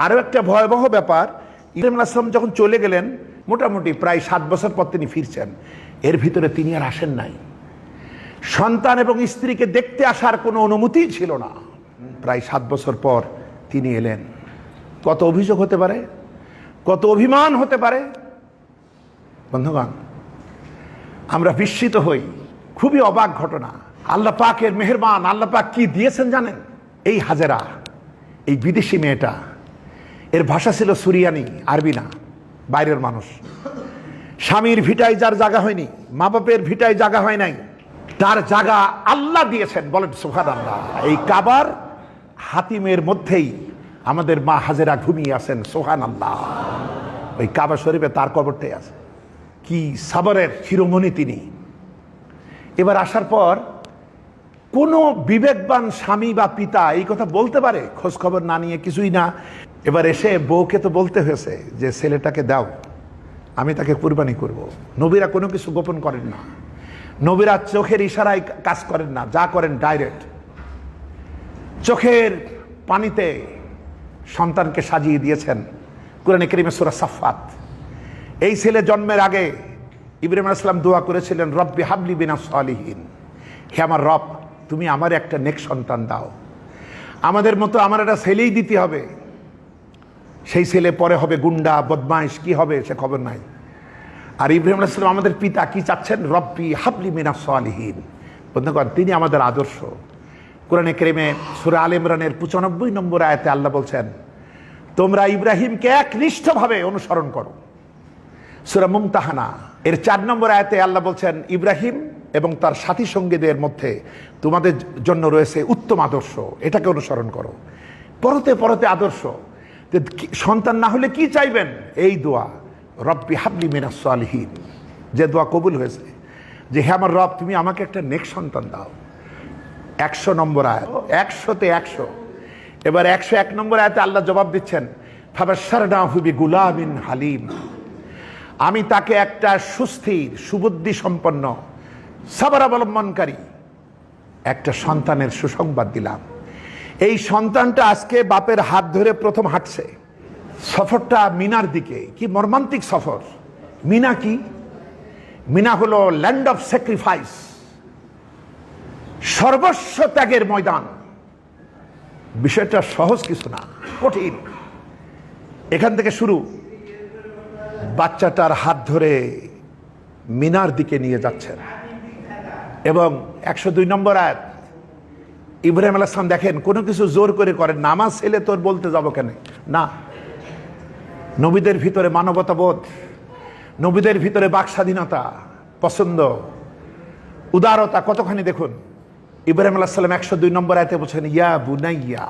আরও একটা ভয়াবহ ব্যাপার, ইব্রাহিম আলাইহিস সালাম যখন চলে গেলেন, মোটামুটি প্রায় 7 বছর পর তিনি ফিরছেন। এর ভিতরে তিনি আর আসেন নাই। সন্তান এবং স্ত্রীকে দেখতে আসার কোনো অনুমতি ছিল না। প্রায় 7 বছর পর তিনি এলেন। কত অভিযোগ হতে পারে, কত অভিমান হতে পারে। বন্ধুগণ, আমরা বিস্মিত হই, খুবই অবাক ঘটনা। আল্লাহ পাকের মেহেরবান, আল্লাহ পাক কি দিয়েছেন জানেন? এই হাজেরা, এই বিদেশি মেয়েটা, এর ভাষা ছিল সুরিয়ানি, আরবি না, বাইরের মানুষ। স্বামীর ভিটায় যার জায়গা হয়নি, মা বাপের ভিটায় জায়গা হয় নাই, তার জায়গা আল্লাহ দিয়েছেন। বলেন সুবহানাল্লাহ। এই কাবার হাতিমের মধ্যেই আমাদের মা হাজেরা ঘুমিয়ে আছেন। সুবহানাল্লাহ। ওই কাবা শরীফে তার কবরটাই আছে। কি সাবরের শিরোমণি তিনি। এবার আসার পর কোনো বিবেকবান স্বামী বা পিতা এই কথা বলতে পারে? খোঁজ খবর না নিয়ে, কিছুই না। এবার এসে বউকে তো বলতে হয়েছে যে ছেলেটাকে দাও, আমি তাকে কুরবানি করব। নবীরা কোনো কিছু গোপন করেন না, নবীরা চোখের ইশারায় কাজ করেন না, যা করেন ডাইরেক্ট। চোখের পানিতে সন্তানকে সাজিয়ে দিয়েছেন। কোরআনে কারীমে সূরা সাফফাত। এই ছেলে জন্মের আগে ইব্রাহিম আলাইহিস সালাম দোয়া করেছিলেন, রব্বি হাবলি মিনাস সালিহিন, হে আমার রব, তুমি আমার একটা নেক সন্তান দাও। আমাদের মতো আমার একটা ছেলেই দিতে হবে। সেই ছেলে পরে হবে গুন্ডা, বদমাইশ, কি হবে সে খবর নাই। আর ইব্রাহিম আলাইহিস সালাম আমাদের পিতা কি চাচ্ছেন? রব্বি হাবলি মিনাস সালিহিন। বন্ধুগণ, তিনি আমাদের আদর্শ। কোরআনে কারীমে সূরা আলে ইমরানের 95 নম্বর আয়াতে আল্লাহ বলছেন, তোমরা ইব্রাহিমকে একনিষ্ঠভাবে অনুসরণ করো। সূরা মুমতাহানা এর 4 নম্বর আয়াতে আল্লাহ বলছেন, ইব্রাহিম এবং তার সাথী সঙ্গীদের মধ্যে তোমাদের জন্য রয়েছে উত্তম আদর্শ, এটাকে অনুসরণ করো। পরতে পরতে আদর্শ। সন্তান না হলে কি চাইবেন? এই দোয়া, রব্বি হাবলি মিনাস সালিহিন, যে দোয়া কবুল হয়েছে, যে হে আমার রব, তুমি আমাকে একটা নেক সন্তান দাও। 100 নম্বর আয়াত, 100তে 100। এবার 101 নম্বর আয়াতে আল্লাহ জবাব দিচ্ছেন, ফাবাশশারনাহু বিগুলামিন হালিম, আমি তাকে একটা সুস্থির, সুবুদ্ধি সম্পন্ন, সাবর অবলম্বনকারী একটা সন্তানের সুসংবাদ দিলাম। এই সন্তানটা আজকে বাপের হাত ধরে প্রথম হাঁটছে। সফরটা মিনার দিকে। কি মর্মান্তিক সফর! মিনা কি? মিনা হলো ল্যান্ড অফ স্যাক্রিফাইস, সর্বস্ব ত্যাগের ময়দান। বিষয়টা সহজ কিছু না, কঠিন। এখান থেকে শুরু। বাচ্চাটার হাত ধরে মিনার দিকে নিয়ে যাচ্ছেন। এবং 102 নম্বর আয়াত, ইব্রাহিম আলাইহিস সালাম দেখেন কোনো কিছু জোর করে করেন না। আমার ছেলে তোর বলতে যাব কেন? না, নবীদের ভিতরে মানবতাবোধ, নবীদের ভিতরে বাক স্বাধীনতা, পছন্দ, উদারতা কতখানি দেখুন। ইব্রাহিম আলাইহিস সালাম 102 নম্বর আয়াতে বলছেন, ইয়া বুনাইয়া,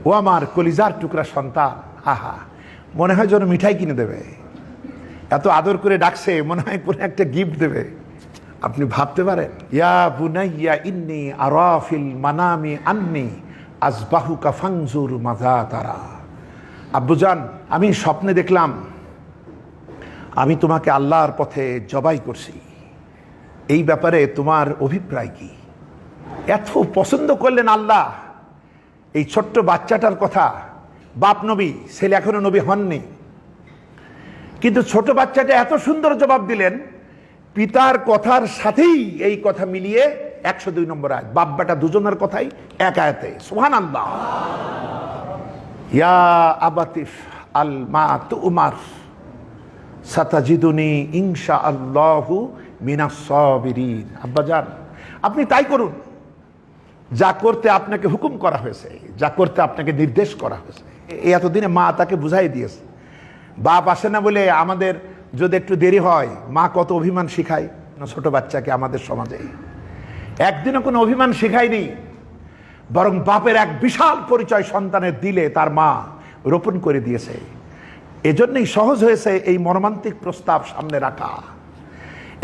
ও আমার কলিজার টুকরা সন্তান। আহা, মনে হয় যেন মিঠাই কিনে দেবে। এত আদর করে ডাকছে, মনে হয় কোনো একটা গিফট দেবে। আপনি ভাবতে পারেন, ইয়া বুনাইয়া ইন্নী আরা ফিল মানামি আন্নী আযবাহুকা ফানজুর মাযা তারা। আব্বুজান, আমি স্বপ্নে দেখলাম আমি তোমাকে আল্লাহর পথে জবাই করছি। এই ব্যাপারে তোমার অভিপ্রায় কি? এত পছন্দ করলেন আল্লাহ এই ছোট্ট বাচ্চাটার কথা। বাপ নবী, ছেলে এখনো নবী হননি, কিন্তু ছোট বাচ্চাটা এত সুন্দর জবাব দিলেন। পিতার কথার সাথেই এই কথা মিলিয়ে 102 নম্বর আয়াত, বাপ বেটা দুজনের কথাই এক আয়াতে। সুবহানাল্লাহ। ইয়া আবাতিফ আল মা তুমার সাতাজিদুনি ইনশাআল্লাহু মিনাস সাবিরিন। আব্বাজান, আপনি তাই করুন যা করতে আপনাকে হুকুম করা হয়েছে, যা করতে আপনাকে নির্দেশ করা হয়েছে। এই এতদিনে মা তাকে বুঝাই দিয়েছে। বাপ আসে না বলে আমাদের যদি একটু দেরি হয়, মা কত অভিমান শিখায় ছোট বাচ্চাকে আমাদের সমাজে। একদিনও কোনো অভিমান শিখায়নি, বরং বাপের এক বিশাল পরিচয় সন্তানের দিলে তার মা রোপণ করে দিয়েছে। এজন্যই সহজ হয়েছে এই মর্মান্তিক প্রস্তাব সামনে রাখা।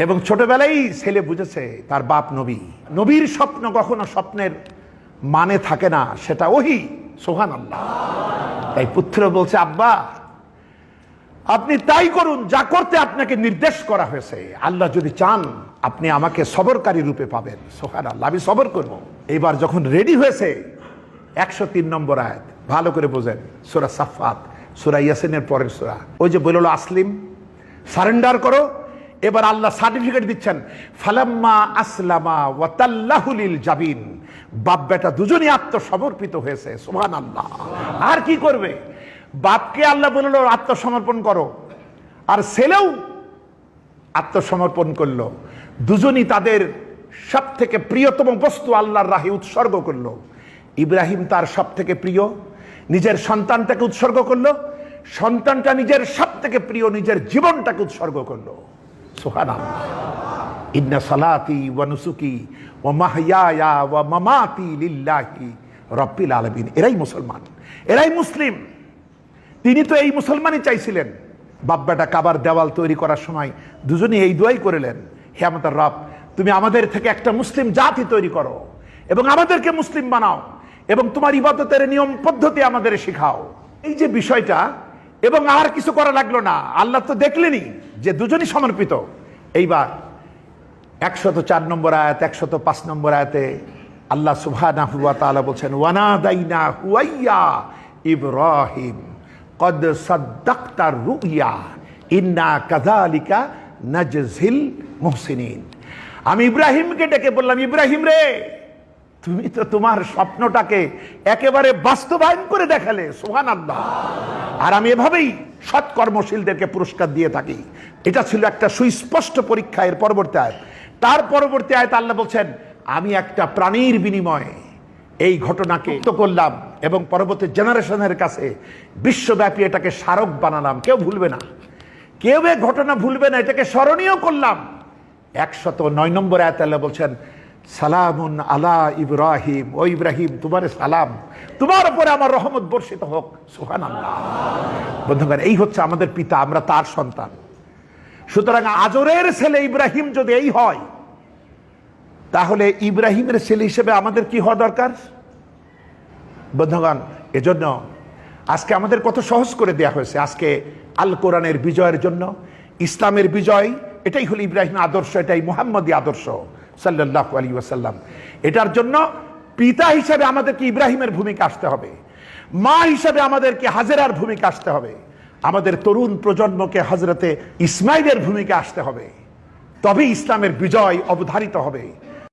এবং ছোটবেলায় ছেলে বুঝেছে তার বাপ নবী। নবীর স্বপ্ন কখনো স্বপ্নের মানে থাকে না, সেটা ওহী। সুবহানাল্লাহ। তাই পুত্র বলছে, আব্বা আপনি তাই করুন যা করতে আপনাকে নির্দেশ করা হয়েছে। আল্লাহ যদি চান আপনি আমাকে সবরকারী রূপে পাবেন। সুবহানাল্লাহ, আমি সবর করব। এবার যখন রেডি হয়েছে, 103 নম্বর আয়াত, ভালো করে বোঝেন, সূরা সাফফাত, সূরা ইয়াসিনের পরের সূরা। ওই যে বলল আসলিম, সারেন্ডার করো। এবার আল্লাহ সার্টিফিকেট দিচ্ছেন, ফালাম্মা আসলামা ওয়া তাল্লাহু লিল জাবিন, বাপ বেটা দুজনই আত্মসমর্পিত হয়েছে। সুবহানাল্লাহ। আর কি করবে? বাপকে আল্লাহ বলল আত্মসমর্পণ করো, আর ছেলেও আত্মসমর্পণ করলো। দুজনই তাদের সব থেকে প্রিয়তম বস্তু আল্লাহর রাহে উৎসর্গ করলো। ইব্রাহিম তার সব থেকে প্রিয় নিজের সন্তানটাকে উৎসর্গ করলো, সন্তানটা নিজের সব থেকে প্রিয় নিজের জীবনটাকে উৎসর্গ করলো। সুবহানাল্লাহ। ইন্না সালাতি ওয়া নুসুকি ওয়া মাহইয়ায়া ওয়া মামাতি লিল্লাহি রাব্বিল আলামিন। এরাই মুসলমান, এরাই মুসলিম। তিনি তো এই মুসলমানই চাইছিলেন। বাপ বেটা কাবার দেওয়াল তৈরি করার সময় দুজনই এই দোয়াই করলেন, হে আমাদের রব, তুমি আমাদের থেকে একটা মুসলিম জাতি তৈরি করো এবং আমাদেরকে মুসলিম বানাও এবং তোমার ইবাদতের নিয়ম পদ্ধতি আমাদের শেখাও। এই যে বিষয়টা, এবং আর কিছু করা লাগলো না। আল্লাহ তো দেখলেনই যে দুজনই সমর্পিত। এইবার 104 নম্বর আয়াত, 105 নম্বর আয়াতে আল্লাহ সুবহানাহু ওয়া তাআলা বলছেন, ওয়ানাদাইনাহু ইয়া ইব্রাহিম কদ সাদ্দাকতা রুইয়া ইন্না কাযালিকা নাজজিল মুহসিনিন। আমি ইব্রাহিমকে ডেকে বললাম, ইব্রাহিম রে, তুমি তো তোমার স্বপ্নটাকে একেবারে বাস্তবায়ন করে দেখালে। সুবহানাল্লাহ। আর আমি এভাবেই সৎকর্মশীলদেরকে পুরস্কার দিয়ে থাকি। এটা ছিল একটা সুস্পষ্ট পরীক্ষা। এর পরবর্তী আয়াত, তার পরবর্তী আয়াত আল্লাহ বলছেন, আমি একটা প্রাণীর বিনিময়ে এই ঘটনাকে তো করলাম এবং পরবর্তী জেনারেশনের কাছে বিশ্বব্যাপী এটাকে স্মারক বানালাম। কেউ ভুলবে না, কেউ এ ঘটনা ভুলবে না, এটাকে স্মরণীয় করলাম। 109 নম্বর আয়াত আল্লাহ বলছেন, সালামুন আলা ইব্রাহিম, ও ইব্রাহিম তোমার সালাম, তোমার উপরে আমার রহমত বর্ষিত হোক। সুবহানাল্লাহ। বন্ধুগণ, এই হচ্ছে আমাদের পিতা, আমরা তার সন্তান। সুতরাং আজরের ছেলে ইব্রাহিম যদি এই হয়, তাহলে ইব্রাহিমের ছেলে হিসেবে আমাদের কি হওয়া দরকার? বন্ধুগণ, এজন্য আজকে আমাদের কত সহজ করে দেয়া হয়েছে। আজকে আল কোরআনের বিজয়ের জন্য, ইসলামের বিজয়, এটাই হলো ইব্রাহিম আদর্শ, এটাই মুহাম্মদী আদর্শ সাল্লাল্লাহু আলাইহি ওয়াসাল্লাম। এটার জন্য পিতা হিসাবে আমাদেরকে ইব্রাহিমের ভূমিকা আসতে হবে, মা হিসাবে আমাদেরকে হাজেরার ভূমিকা আসতে হবে, আমাদের তরুণ প্রজন্মকে হযরতে ইসমাইলের ভূমিকা আসতে হবে। তবে ইসলামের বিজয় অবধারিত হবে।